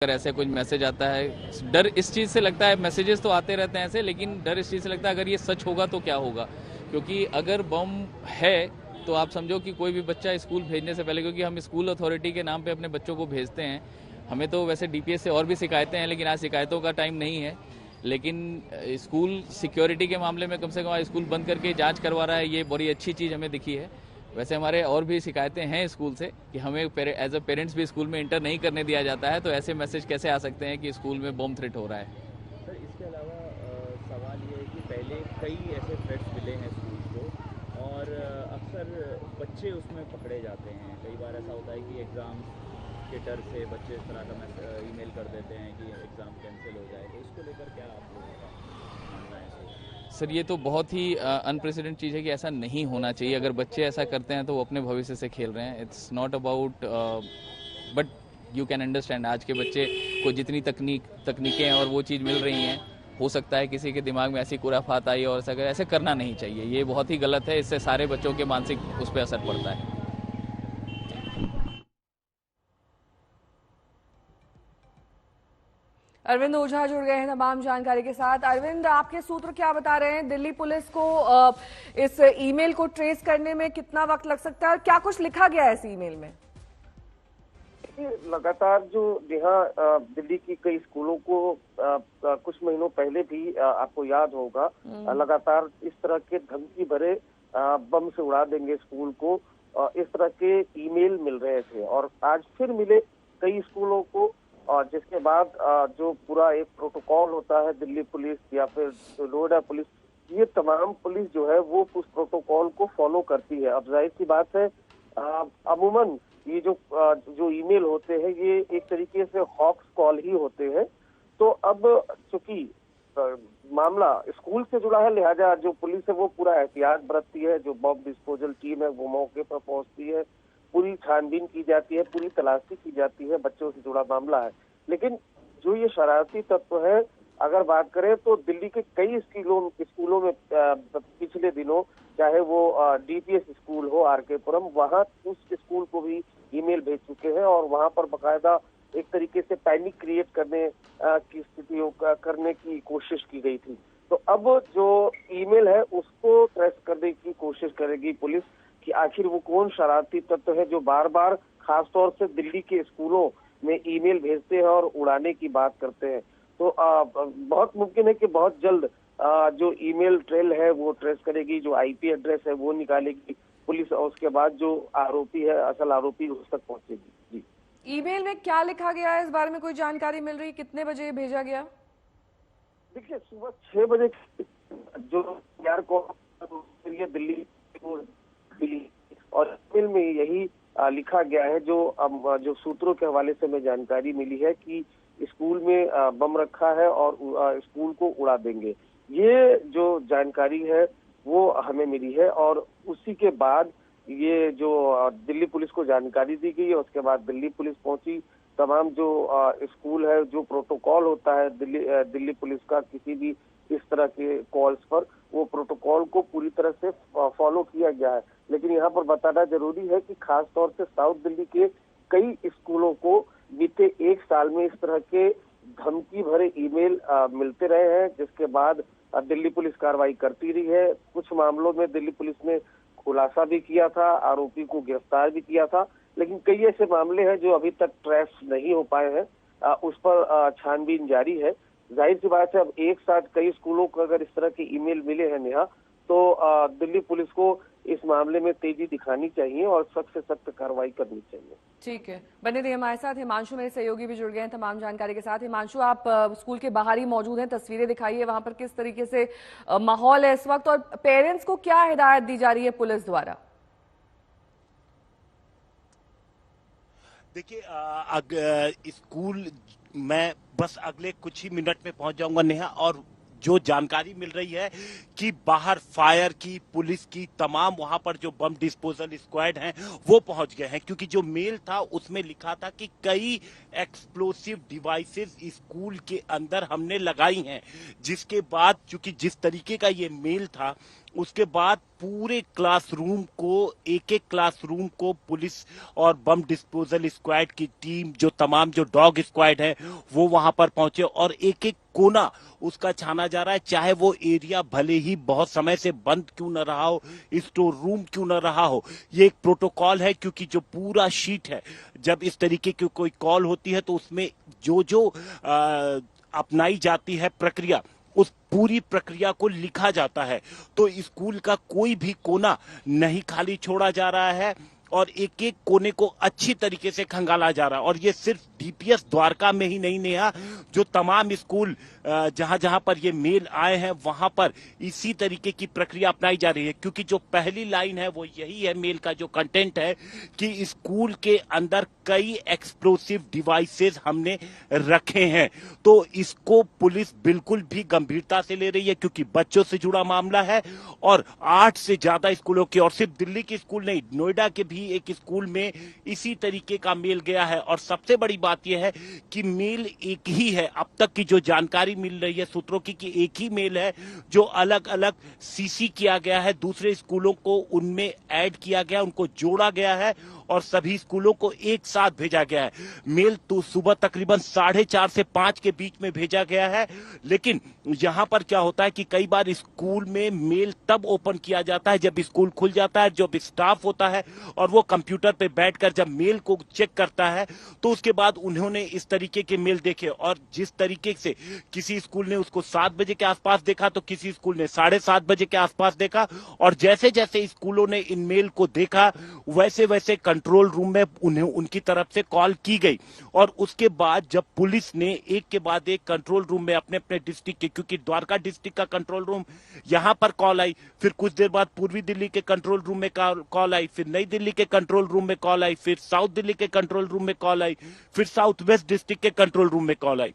अगर ऐसे कुछ मैसेज आता है, डर इस चीज़ से लगता है, मैसेजेस तो आते रहते हैं ऐसे, लेकिन डर इस चीज़ से लगता है अगर ये सच होगा तो क्या होगा। क्योंकि अगर बम है तो आप समझो कि कोई भी बच्चा स्कूल भेजने से पहले, क्योंकि हम स्कूल अथॉरिटी के नाम पे अपने बच्चों को भेजते हैं, हमें तो वैसे डीपीएस से और भी शिकायतें हैं, लेकिन आज शिकायतों का टाइम नहीं है। लेकिन स्कूल सिक्योरिटी के मामले में कम से कम स्कूल बंद करके जांच करवा रहा है, ये बड़ी अच्छी चीज़ हमें दिखी है। वैसे हमारे और भी शिकायतें हैं स्कूल से कि हमें एज अ पेरेंट्स भी स्कूल में इंटर नहीं करने दिया जाता है, तो ऐसे मैसेज कैसे आ सकते हैं कि स्कूल में बम थ्रेट हो रहा है। सर, इसके अलावा सवाल ये है कि पहले कई ऐसे थ्रेट्स मिले हैं स्कूल को और अक्सर बच्चे उसमें पकड़े जाते हैं। कई बार ऐसा होता है कि एग्ज़ाम के डर से बच्चे इस तरह का ईमेल कर देते हैं कि एग्ज़ाम कैंसिल हो जाए, तो इसको लेकर क्या आप लोगों का मानना है सर? सर, ये तो बहुत ही अनप्रेसिडेंट चीज़ है कि ऐसा नहीं होना चाहिए। अगर बच्चे ऐसा करते हैं तो वो अपने भविष्य से खेल रहे हैं। It's not about, but you can understand, आज के बच्चे को जितनी तकनीकें हैं और वो चीज़ मिल रही हैं, हो सकता है किसी के दिमाग में ऐसी खुराफात आई और ऐसे करना नहीं चाहिए। ये बहुत ही गलत है, इससे सारे बच्चों के मानसिक उस पर असर पड़ता है। अरविंद ओझा जुड़ गए हैं तमाम जानकारी के साथ। अरविंद, आपके सूत्र क्या बता रहे हैं? दिल्ली पुलिस को इस ईमेल को ट्रेस करने में कितना वक्त लग सकता है और क्या कुछ लिखा गया है इस ईमेल में? लगातार जो यहाँ दिल्ली की कई स्कूलों को कुछ महीनों पहले भी आपको याद होगा, लगातार इस तरह के धमकी भरे बम से उड़ा देंगे स्कूल को, इस तरह के ईमेल मिल रहे थे और आज फिर मिले कई स्कूलों को। और जिसके बाद जो पूरा एक प्रोटोकॉल होता है, दिल्ली पुलिस या फिर नोएडा पुलिस, ये तमाम पुलिस जो है वो उस प्रोटोकॉल को फॉलो करती है। अब जाहिर सी बात है, अमूमन ये जो ईमेल होते हैं ये एक तरीके से हॉक्स कॉल ही होते हैं। तो अब चूंकि मामला स्कूल से जुड़ा है, लिहाजा जो पुलिस है वो पूरा एहतियात बरतती है। जो बॉम्ब डिस्पोजल टीम है वो मौके पर पहुंचती है, पूरी छानबीन की जाती है, पूरी तलाशी की जाती है। बच्चों से जुड़ा मामला है, लेकिन जो ये शरारती तत्व है, अगर बात करें तो दिल्ली के कई स्कूलों में पिछले दिनों, चाहे वो डीपीएस स्कूल हो आरकेपुरम, वहां उस स्कूल को भी ईमेल भेज चुके हैं और वहां पर बकायदा एक तरीके से पैनिक क्रिएट करने की कोशिश की गई थी। तो अब जो ईमेल है उसको ट्रेस करने की कोशिश करेगी पुलिस कि आखिर वो कौन शरारती तत्व है जो बार बार खासतौर से दिल्ली के स्कूलों में ईमेल भेजते हैं और उड़ाने की बात करते हैं। तो बहुत मुमकिन है कि बहुत जल्द जो ईमेल ट्रेल है वो ट्रेस करेगी, जो आईपी एड्रेस है वो निकालेगी पुलिस और उसके बाद जो आरोपी है, असल आरोपी, उस तक पहुंचेगी। जी, ईमेल में क्या लिखा गया है, इस बारे में कोई जानकारी मिल रही? कितने बजे भेजा गया? देखिए, सुबह 6 बजे जो यार को दिल्ली और ईमेल में यही लिखा गया है। जो सूत्रों के हवाले से हमें जानकारी मिली है कि स्कूल में बम रखा है और स्कूल को उड़ा देंगे। ये जो जानकारी है वो हमें मिली है और उसी के बाद ये जो दिल्ली पुलिस को जानकारी दी गई है, उसके बाद दिल्ली पुलिस पहुंची। तमाम जो स्कूल है, जो प्रोटोकॉल होता है दिल्ली पुलिस का किसी भी इस तरह के कॉल्स पर, वो प्रोटोकॉल को पूरी तरह से फॉलो किया गया है। लेकिन यहाँ पर बताना जरूरी है कि खास तौर से साउथ दिल्ली के कई स्कूलों को बीते एक साल में इस तरह के धमकी भरे ईमेल मिलते रहे हैं, जिसके बाद दिल्ली पुलिस कार्रवाई करती रही है। कुछ मामलों में दिल्ली पुलिस ने खुलासा भी किया था, आरोपी को गिरफ्तार भी किया था, लेकिन कई ऐसे मामले हैं जो अभी तक ट्रेस नहीं हो पाए हैं। उस पर छानबीन जारी है। जाहिर सी बात है, अब एक साथ कई स्कूलों को अगर इस तरह के ईमेल मिले हैं नेहा, तो दिल्ली पुलिस को इस मामले में तेजी दिखानी चाहिए और सख्त से सख्त कार्रवाई करनी चाहिए। ठीक है, बने रहिए हमारे साथ। हिमांशु मेरे सहयोगी भी जुड़ गए हैं तमाम जानकारी के साथ। हिमांशु, आप स्कूल के बाहर ही मौजूद हैं, तस्वीरें दिखाइए वहां पर किस तरीके से माहौल है इस वक्त और पेरेंट्स को क्या हिदायत दी जा रही है पुलिस द्वारा? देखिए, स्कूल मैं बस अगले कुछ ही मिनट में पहुंच जाऊंगा नेहा, और जो जानकारी मिल रही है कि बाहर फायर की, पुलिस की, तमाम वहां पर जो बम डिस्पोजल स्क्वाड हैं वो पहुंच गए हैं, क्योंकि जो मेल था उसमें लिखा था कि कई एक्सप्लोसिव डिवाइसेस स्कूल के अंदर हमने लगाई हैं। जिसके बाद चूंकि जिस तरीके का ये मेल था उसके बाद पूरे क्लासरूम को, एक एक क्लासरूम को पुलिस और बम डिस्पोजल स्क्वाड की टीम, जो तमाम जो डॉग स्क्वाड है वो वहां पर पहुंचे और एक एक कोना उसका छाना जा रहा है, चाहे वो एरिया भले ही बहुत समय से बंद क्यों न रहा हो, स्टोर रूम क्यों न रहा हो। ये एक प्रोटोकॉल है, क्योंकि जो पूरा शीट है, जब इस तरीके की कोई कॉल होती है तो उसमें जो जो अपनाई जाती है प्रक्रिया, उस पूरी प्रक्रिया को लिखा जाता है। तो स्कूल का कोई भी कोना नहीं खाली छोड़ा जा रहा है और एक एक कोने को अच्छी तरीके से खंगाला जा रहा है। और ये सिर्फ डीपीएस द्वारका में ही नहीं नेहा, जो तमाम स्कूल जहां जहां पर ये मेल आए हैं वहां पर इसी तरीके की प्रक्रिया अपनाई जा रही है। क्योंकि जो पहली लाइन है वो यही है, मेल का जो कंटेंट है कि स्कूल के अंदर कई एक्सप्लोसिव डिवाइसेस हमने रखे हैं। तो इसको पुलिस बिल्कुल भी गंभीरता से ले रही है, क्योंकि बच्चों से जुड़ा मामला है और 8 से ज्यादा स्कूलों के, और सिर्फ दिल्ली के स्कूल नहीं, नोएडा के भी एक स्कूल में इसी तरीके का मेल गया है। और सबसे बड़ी बात यह है कि मेल एक ही है, अब तक की जो जानकारी मिल रही है सूत्रों की, कि एक ही मेल है जो अलग अलग सीसी किया गया है, दूसरे स्कूलों को उनमें ऐड किया गया, उनको जोड़ा गया है और सभी स्कूलों को एक साथ भेजा गया है। मेल तो सुबह तकरीबन 4:30 से 5 के बीच में भेजा गया है। लेकिन यहां पर क्या होता है कि कई बार स्कूल में मेल तब ओपन किया जाता है जब स्कूल खुल जाता है, जब स्टाफ होता है और वो कंप्यूटर पे बैठकर जब मेल को चेक करता है तो उसके बाद उन्होंने इस तरीके के मेल देखे। और जिस तरीके से किसी स्कूल ने उसको 7 बजे के आसपास देखा तो किसी स्कूल ने 7:30 बजे के आसपास देखा, और जैसे जैसे स्कूलों ने इन मेल को देखा वैसे वैसे कंट्रोल रूम में उन्हें उनकी तरफ से कॉल की गई। और उसके बाद जब पुलिस ने एक के बाद एक कंट्रोल रूम में अपने अपने डिस्ट्रिक्ट के, क्योंकि द्वारका डिस्ट्रिक्ट का कंट्रोल रूम यहां पर कॉल आई, फिर कुछ देर बाद पूर्वी दिल्ली के कंट्रोल रूम में कॉल आई, फिर नई दिल्ली के कंट्रोल रूम में कॉल आई, फिर साउथ दिल्ली के कंट्रोल रूम में कॉल आई, फिर साउथ वेस्ट डिस्ट्रिक्ट के कंट्रोल रूम में कॉल आई।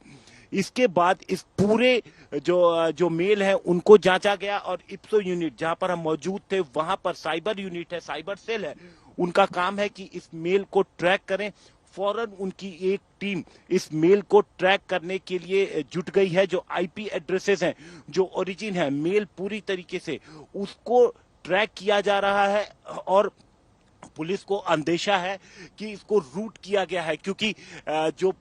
इसके बाद इस पूरे जो मेल है उनको जांचा गया और इप्सो यूनिट जहां पर हम मौजूद थे वहां पर साइबर यूनिट है, साइबर सेल है, उनका काम है कि इस मेल को ट्रैक करें। फौरन उनकी एक टीम इस मेल को ट्रैक करने के लिए जुट गई है। जो आईपी एड्रेसेस हैं, जो ओरिजिन है मेल, पूरी तरीके से उसको ट्रैक किया जा रहा है और पुलिस को अंदेशा है कि इसको रूट किया गया है। क्योंकि जो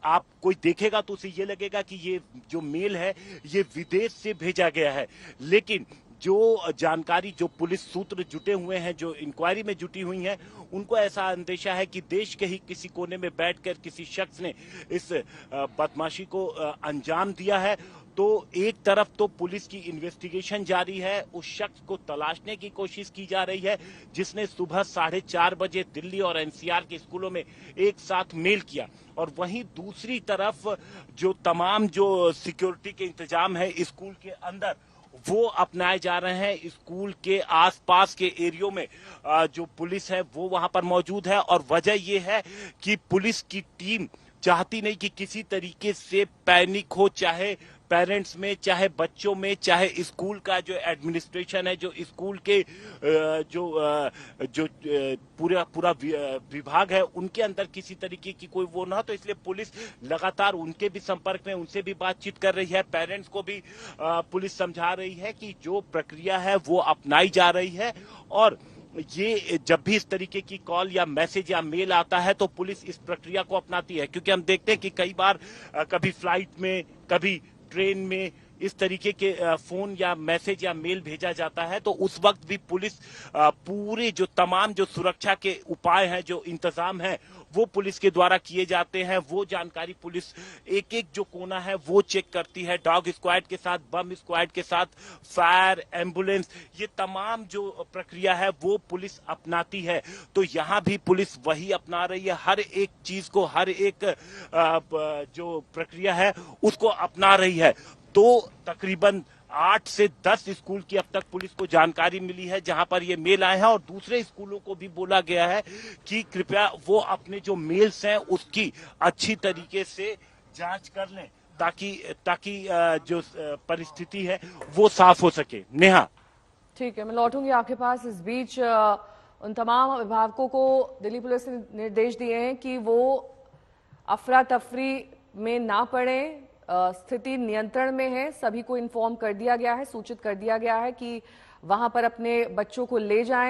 आप कोई देखेगा तो उसे ये लगेगा कि ये जो मेल है ये विदेश से भेजा गया है, लेकिन जो जानकारी, जो पुलिस सूत्र जुटे हुए हैं, जो इंक्वायरी में जुटी हुई हैं, उनको ऐसा अंदेशा है कि देश के ही किसी कोने में बैठकर किसी शख्स ने इस बदमाशी को अंजाम दिया है। तो एक तरफ तो पुलिस की इन्वेस्टिगेशन जारी है, उस शख्स को तलाशने की कोशिश की जा रही है जिसने सुबह 4:30 बजे दिल्ली और एनसीआर के स्कूलों में एक साथ मेल किया। और वहीं दूसरी तरफ जो तमाम जो सिक्योरिटी के इंतजाम है स्कूल के अंदर वो अपनाए जा रहे हैं। स्कूल के आसपास के एरियो में जो पुलिस है वो वहां पर मौजूद है। और वजह ये है कि पुलिस की टीम चाहती नहीं कि किसी तरीके से पैनिक हो, चाहे पेरेंट्स में, चाहे बच्चों में, चाहे स्कूल का जो एडमिनिस्ट्रेशन है, जो स्कूल के जो पूरा विभाग है, उनके अंदर किसी तरीके की कोई वो ना। तो इसलिए पुलिस लगातार उनके भी संपर्क में, उनसे भी बातचीत कर रही है। पेरेंट्स को भी पुलिस समझा रही है कि जो प्रक्रिया है वो अपनाई जा रही है। और ये जब भी इस तरीके की कॉल या मैसेज या मेल आता है तो पुलिस इस प्रक्रिया को अपनाती है। क्योंकि हम देखते हैं कि कई बार कभी फ्लाइट में, कभी ट्रेन में इस तरीके के फोन या मैसेज या मेल भेजा जाता है, तो उस वक्त भी पुलिस पूरे जो तमाम जो सुरक्षा के उपाय हैं, जो इंतजाम है, वो पुलिस के द्वारा किए जाते हैं। वो जानकारी पुलिस एक एक जो कोना है वो चेक करती है, डॉग स्क्वाड के साथ, बम स्क्वाड के साथ, फायर, एम्बुलेंस, ये तमाम जो प्रक्रिया है वो पुलिस अपनाती है। तो यहाँ भी पुलिस वही अपना रही है, हर एक चीज को, हर एक जो प्रक्रिया है उसको अपना रही है। तो तकरीबन 8 से 10 स्कूल की अब तक पुलिस को जानकारी मिली है जहां पर ये मेल आए हैं, और दूसरे स्कूलों को भी बोला गया है कि कृपया वो अपने जो मेल्स हैं उसकी अच्छी तरीके से जांच कर लें, ताकि जो परिस्थिति है वो साफ हो सके। नेहा, ठीक है, मैं लौटूंगी आपके पास। इस बीच उन तमाम अभिभावकों को दिल्ली पुलिस ने निर्देश दिए हैं कि वो अफरा तफरी में ना पड़े, स्थिति नियंत्रण में है। सभी को इन्फॉर्म कर दिया गया है, सूचित कर दिया गया है कि वहां पर अपने बच्चों को ले जाएं।